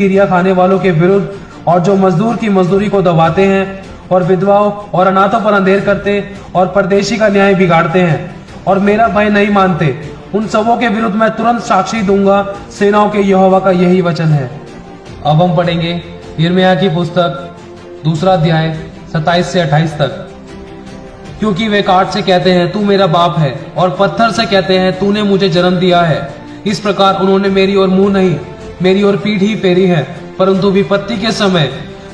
क्रिया खाने वालों के विरुद्ध और जो मजदूर की मजदूरी को दबाते हैं और विधवाओं और अनाथों पर अंधेर करते और परदेशी का न्याय बिगाड़ते हैं और मेरा भय नहीं मानते, उन सबों के विरुद्ध मैं तुरंत साक्षी दूंगा। सेनाओं के यहोवा का यही वचन है। अब हम पढ़ेंगे यिर्मयाह की पुस्तक 2 अध्याय 27 से 28 तक। क्योंकि वे काठ से कहते हैं तू मेरा बाप है, और पत्थर से कहते हैं तूने मुझे जन्म दिया है। इस प्रकार उन्होंने मेरी ओर मुंह नहीं, मेरी ओर पीठ ही फेरी है। परंतु विपत्ति के समय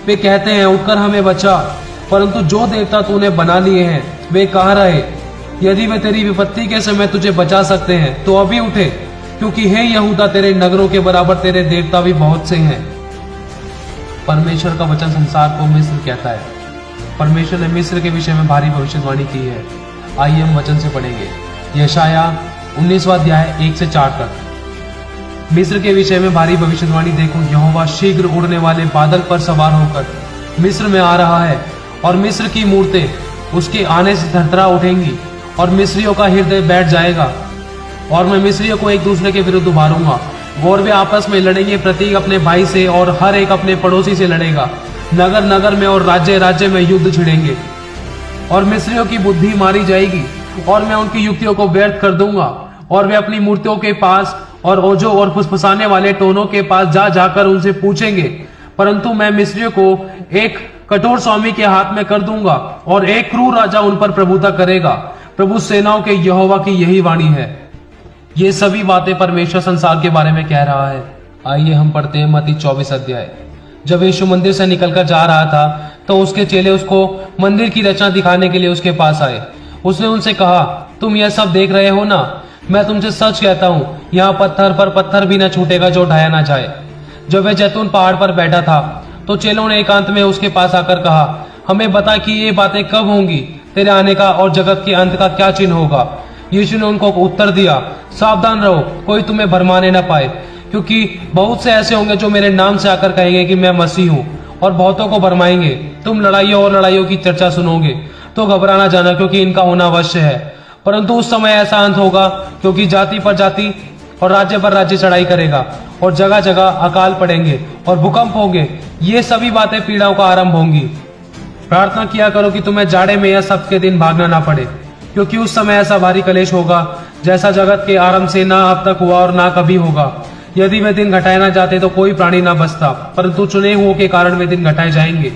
वे कहते हैं उठकर हमें बचा। परंतु जो देवता तूने बना लिए हैं वे कहाँ रहे? यदि वे तेरी विपत्ति के समय तुझे बचा सकते हैं तो अभी उठे, क्योंकि हे यहूदा तेरे नगरों के बराबर तेरे देवता भी बहुत से हैं। परमेश्वर का वचन संसार को मिस्र कहता है। परमेश्वर ने मिस्र के विषय में भारी भविष्यवाणी की है। आइए हम वचन से पढ़ेंगे। यशायाह 19 अध्याय 1 से 4 तक। मिस्र के विषय में भारी भविष्यवाणी देखो, यहोवा शीघ्र उड़ने वाले बादल पर सवार होकर मिस्र में आ रहा है, और मिस्र की मूरतें उसके आने से थरथरा उठेंगी, और मिस्रियों का हृदय बैठ जाएगा। और मैं मिस्रियों को एक दूसरे के विरुद्ध उभारूंगा, और वे आपस में लड़ेंगे, प्रत्येक अपने भाई से और हर एक अपने पड़ोसी से लड़ेगा। नगर नगर में और राज्य राज्य में युद्ध छिड़ेंगे, और मिस्रियों की बुद्धि मारी जाएगी, और मैं उनकी युक्तियों को व्यर्थ कर दूंगा। और वे अपनी मूर्तियों के पास और ओजो और फुसफुसाने वाले टोनों के पास जा जाकर उनसे पूछेंगे। परंतु मैं मिस्रियों को एक कठोर स्वामी के हाथ में कर दूंगा, और एक क्रूर राजा उन पर प्रभुता करेगा। प्रभु सेनाओं के यहोवा की यही वाणी है। ये सभी बातें परमेश्वर संसार के बारे में कह रहा है। आइए हम पढ़ते हैं मत्ती 24 अध्याय। जब यीशु मंदिर से निकलकर जा रहा था तो उसके चेले उसको मंदिर की रचना दिखाने के लिए उसके पास आए। उसने उनसे कहा, तुम यह सब देख रहे हो ना? मैं तुमसे सच कहता हूँ, यहाँ पत्थर पर पत्थर भी न छूटेगा जो ढाया ना जाए। जब वह जैतून पहाड़ पर बैठा था तो चेलों ने एकांत में उसके पास आकर कहा, हमें बता कि ये बातें कब होंगी, तेरे आने का और जगत के अंत का क्या चिन्ह होगा? यीशु ने उनको उत्तर दिया, सावधान रहो, कोई तुम्हें भरमाने न पाए, क्योंकि बहुत से ऐसे होंगे जो मेरे नाम से आकर कहेंगे कि मैं मसीह हूँ, और बहुतों को भरमाएंगे। तुम लड़ाइयों और लड़ाइयों की चर्चा सुनोगे तो घबराना जाना, क्योंकि इनका होना अवश्य है। परंतु उस समय ऐसा अंत होगा, क्योंकि जाति पर जाति और राज्य पर राज्य चढ़ाई करेगा, और जगह जगह अकाल पड़ेंगे और भूकंप होंगे। ये सभी बातें पीड़ाओं का आरंभ होंगी। प्रार्थना किया करो कि तुम्हें जाड़े में या सब्त के दिन भागना ना पड़े, क्योंकि उस समय ऐसा भारी कलेश होगा जैसा जगत के आरंभ से ना अब तक हुआ और ना कभी होगा। यदि वे दिन घटाए ना जाते तो कोई प्राणी ना बचता, परंतु चुने हुओं के कारण वे दिन घटाए जाएंगे।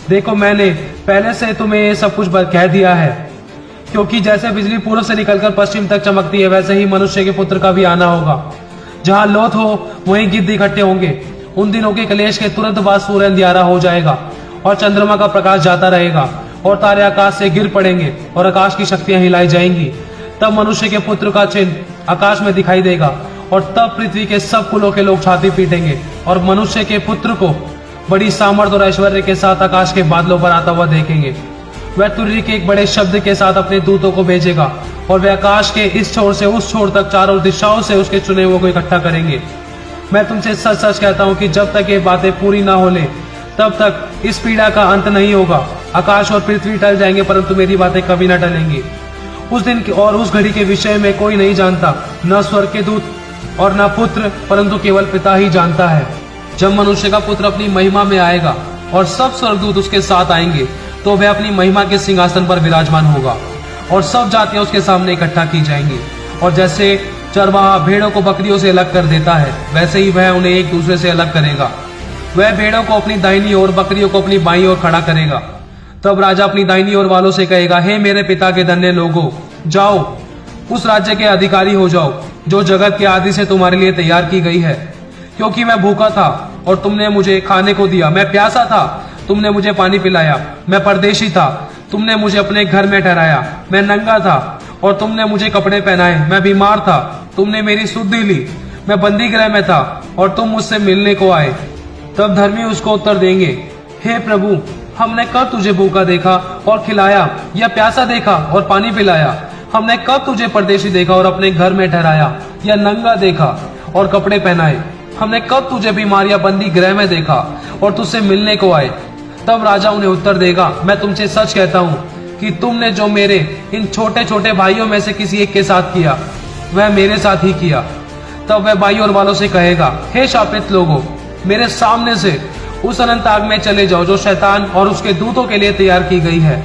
देखो, मैंने पहले से तुम्हें ये सब कुछ कह दिया है, क्योंकि जैसे बिजली पूर्व से निकलकर पश्चिम तक चमकती है, वैसे ही मनुष्य के पुत्र का भी आना होगा। जहां लोथ हो वहीं गिद्ध इकट्ठे होंगे। उन दिनों के कलेश के तुरंत बाद सूर्य अंधियारा हो जाएगा, और चंद्रमा का प्रकाश जाता रहेगा, और तारे आकाश से गिर पड़ेंगे, और आकाश की शक्तियां हिलाई जाएंगी। तब मनुष्य के पुत्र का चिन्ह आकाश में दिखाई देगा, और तब पृथ्वी के सब कुलों के लोग छाती पीटेंगे, और मनुष्य के पुत्र को बड़ी सामर्थ और ऐश्वर्य के साथ आकाश के बादलों पर आता हुआ देखेंगे। वह तुरही के एक बड़े शब्द के साथ अपने दूतों को भेजेगा, और वे आकाश के इस छोर से उस छोर तक चारों दिशाओं से उसके चुने हुए को इकट्ठा करेंगे। मैं तुमसे सच सच कहता हूँ कि जब तक ये बातें पूरी ना हो ले, तब तक इस पीड़ा का अंत नहीं होगा। आकाश और पृथ्वी टल जाएंगे, परंतु मेरी बातें कभी न टलेंगी। उस दिन और उस घड़ी के विषय में कोई नहीं जानता, न स्वर्ग के दूत और न पुत्र, परंतु केवल पिता ही जानता है। जब मनुष्य का पुत्र अपनी महिमा में आएगा और सब स्वर्गदूत उसके साथ आएंगे, तो वह अपनी महिमा के सिंहासन पर विराजमान होगा, और सब जातियां उसके सामने इकट्ठा की जाएंगी। और जैसे चरवाहा भेड़ों को बकरियों से अलग कर देता है, वैसे ही वह उन्हें एक दूसरे से अलग करेगा। वह भेड़ों को अपनी दाहिनी ओर, बकरियों को अपनी बाईं ओर खड़ा करेगा। तब राजा अपनी दाहिनी ओर वालों से कहेगा, हे मेरे पिता के धन्य लोगों, जाओ उस राज्य के अधिकारी हो जाओ जो जगत के आदि से तुम्हारे लिए तैयार की गई है। क्योंकि मैं भूखा था और तुमने मुझे खाने को दिया, मैं प्यासा था, तुमने मुझे पानी पिलाया, मैं परदेशी था, तुमने मुझे अपने घर में ठहराया, मैं नंगा था और तुमने मुझे कपड़े पहनाए, मैं बीमार था, तुमने मेरी सुधि ली, मैं बंदी गृह में था और तुम मुझसे मिलने को आए। तब धर्मी उसको उत्तर देंगे, हे प्रभु, हमने कब तुझे भूखा देखा और खिलाया, या प्यासा देखा और पानी पिलाया? हमने कब तुझे परदेशी देखा और अपने घर में ठहराया, या नंगा देखा और कपड़े पहनाए? हमने कब तुझे बीमार या बंदी गृह में देखा और तुझसे मिलने को आए? तब राजा उन्हें उत्तर देगा, मैं तुमसे सच कहता हूँ कि तुमने जो मेरे इन छोटे छोटे भाइयों में से किसी एक के साथ किया, वह मेरे साथ ही किया। तब वह भाई और वालों से कहेगा, हे शापित लोगों, मेरे सामने से उस अनंत आग में चले जाओ जो शैतान और उसके दूतों के लिए तैयार की गई है।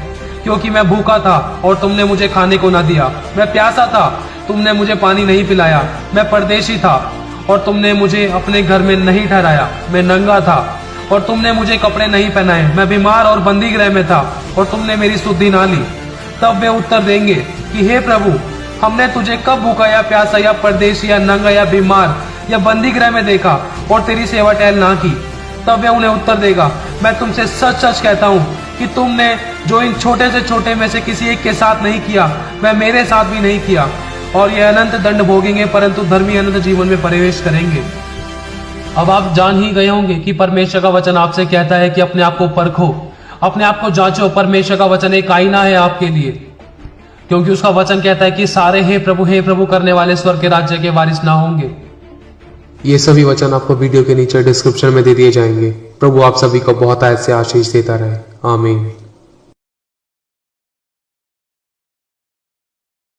क्योंकि मैं भूखा था और तुमने मुझे खाने को न दिया, मैं प्यासा था, तुमने मुझे पानी नहीं पिलाया, मैं परदेशी था और तुमने मुझे अपने घर में नहीं ठहराया, मैं नंगा था और तुमने मुझे कपड़े नहीं पहनाए, मैं बीमार और बंदी गृह में था और तुमने मेरी सुधि ना ली। तब वे उत्तर देंगे कि हे प्रभु, हमने तुझे कब भूखा या प्यासा या परदेशी या नंगा या बीमार या बंदी गृह में देखा और तेरी सेवा टहल ना की। तब वे उन्हें उत्तर देगा, मैं तुमसे सच सच कहता हूँ कि तुमने जो इन छोटे से छोटे में से किसी एक के साथ नहीं किया, वह मेरे साथ भी नहीं किया। और ये अनंत दंड भोगेंगे, परंतु धर्मी अनंत जीवन में प्रवेश करेंगे। अब आप जान ही गए होंगे कि परमेश्वर का वचन आपसे कहता है कि अपने आप को परखो, अपने आप को जांचो। परमेश्वर का वचन एक आईना है आपके लिए, क्योंकि उसका वचन कहता है कि सारे हे प्रभु करने वाले स्वर्ग के राज्य के वारिस ना होंगे। ये सभी वचन आपको वीडियो के नीचे डिस्क्रिप्शन में दे दिए जाएंगे। प्रभु आप सभी को बहुत ऐसे आशीष देता रहे। आमीन।